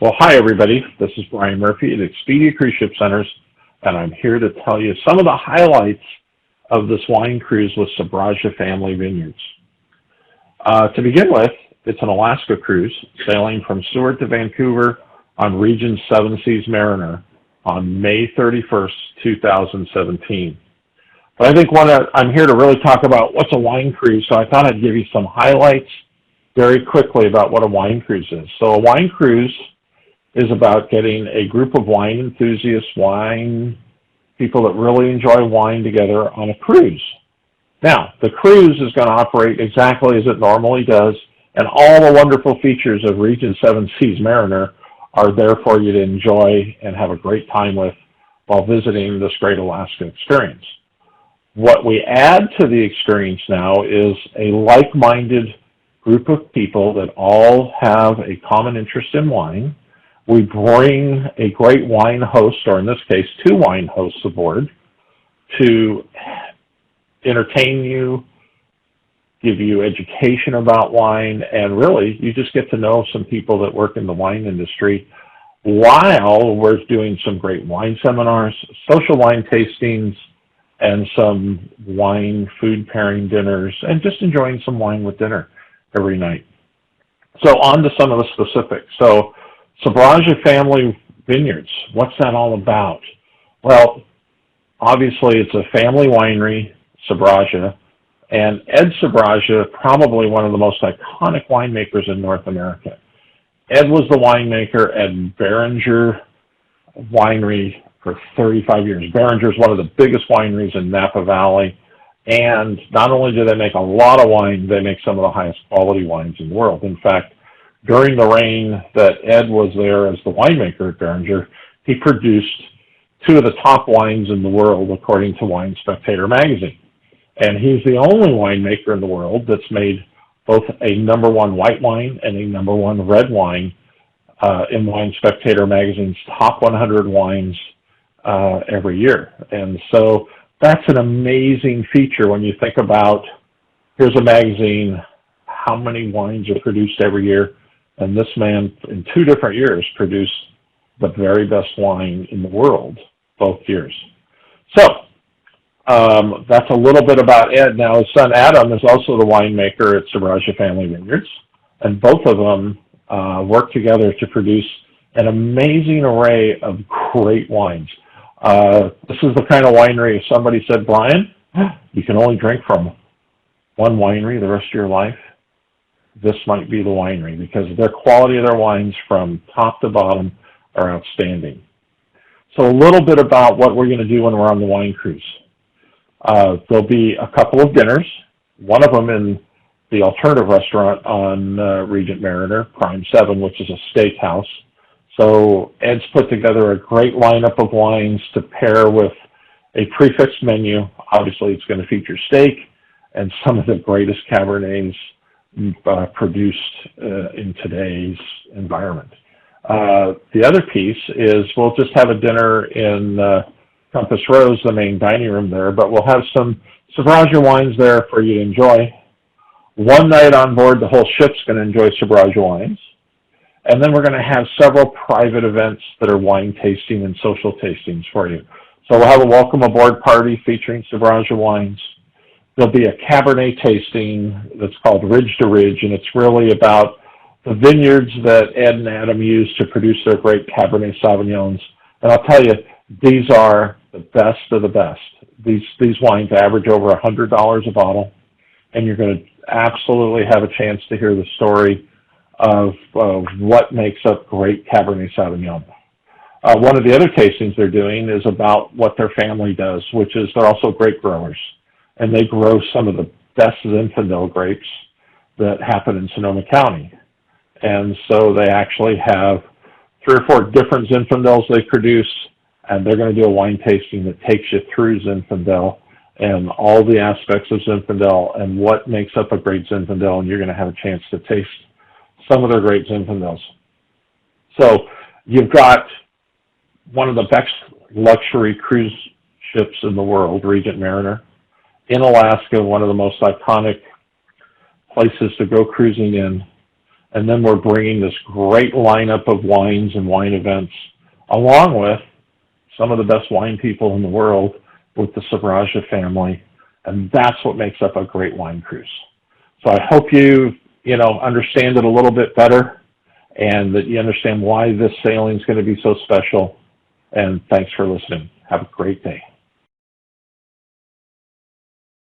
Well, hi everybody. This is Brian Murphy at Expedia Cruise Ship Centers, and I'm here to tell you some of the highlights of this wine cruise with Sbragia Family Vineyards. To begin with, it's an Alaska cruise sailing from Seward to Vancouver on Regent 7 Seas Mariner on May 31st, 2017. But I think I'm here to really talk about what's a wine cruise, so I thought I'd give you some highlights very quickly about what a wine cruise is. So a wine cruise is about getting a group of wine enthusiasts, wine people that really enjoy wine together on a cruise. Now, the cruise is going to operate exactly as it normally does, and all the wonderful features of Regent 7 Seas Mariner are there for you to enjoy and have a great time with while visiting this great Alaska experience. What we add to the experience now is a like-minded group of people that all have a common interest in wine. We bring a great wine host, or in this case, 2 wine hosts aboard, to entertain you, give you education about wine, and really, you just get to know some people that work in the wine industry while we're doing some great wine seminars, social wine tastings, and some wine food pairing dinners, and just enjoying some wine with dinner every night. So on to some of the specifics. So Sbragia Family Vineyards, what's that all about? Well, obviously it's a family winery, Sbragia, and Ed Sbragia, probably one of the most iconic winemakers in North America. Ed was the winemaker at Beringer Winery for 35 years. Beringer is one of the biggest wineries in Napa Valley, and not only do they make a lot of wine, they make some of the highest quality wines in the world. In fact, during the reign that Ed was there as the winemaker at Beringer, he produced 2 of the top wines in the world, according to Wine Spectator magazine. And he's the only winemaker in the world that's made both a #1 white wine and a #1 red wine in Wine Spectator magazine's top 100 wines every year. And so that's an amazing feature when you think about, here's a magazine, how many wines are produced every year, and this man, in 2 different years, produced the very best wine in the world, both years. So, that's a little bit about Ed. Now, his son Adam is also the winemaker at Sbragia Family Vineyards, and both of them work together to produce an amazing array of great wines. This is the kind of winery, if somebody said, Brian, you can only drink from one winery the rest of your life, this might be the winery, because the quality of their wines from top to bottom are outstanding. So a little bit about what we're going to do when we're on the wine cruise. There'll be a couple of dinners, one of them in the alternative restaurant on Regent Mariner, Prime 7, which is a steakhouse. So Ed's put together a great lineup of wines to pair with a prefixed menu. Obviously, it's going to feature steak and some of the greatest Cabernets produced in today's environment. The other piece is we'll just have a dinner in Compass Rose, the main dining room there, but we'll have some Sbragia wines there for you to enjoy. One night on board, the whole ship's going to enjoy Sbragia wines. And then we're going to have several private events that are wine tasting and social tastings for you. So we'll have a welcome aboard party featuring Sbragia wines. There'll be a Cabernet tasting that's called Ridge to Ridge, and it's really about the vineyards that Ed and Adam use to produce their great Cabernet Sauvignons. And I'll tell you, these are the best of the best. These wines average over $100 a bottle, and you're going to absolutely have a chance to hear the story of what makes up great Cabernet Sauvignon. One of the other tastings they're doing is about what their family does, which is they're also grape growers. And they grow some of the best Zinfandel grapes that happen in Sonoma County. And so they actually have 3 or 4 different Zinfandels they produce, and they're going to do a wine tasting that takes you through Zinfandel and all the aspects of Zinfandel and what makes up a great Zinfandel, and you're going to have a chance to taste some of their great Zinfandels. So you've got one of the best luxury cruise ships in the world, Regent Mariner, in Alaska, one of the most iconic places to go cruising in. And then we're bringing this great lineup of wines and wine events, along with some of the best wine people in the world with the Sbragia family. And that's what makes up a great wine cruise. So I hope you understand it a little bit better, and that you understand why this sailing is going to be so special. And thanks for listening. Have a great day.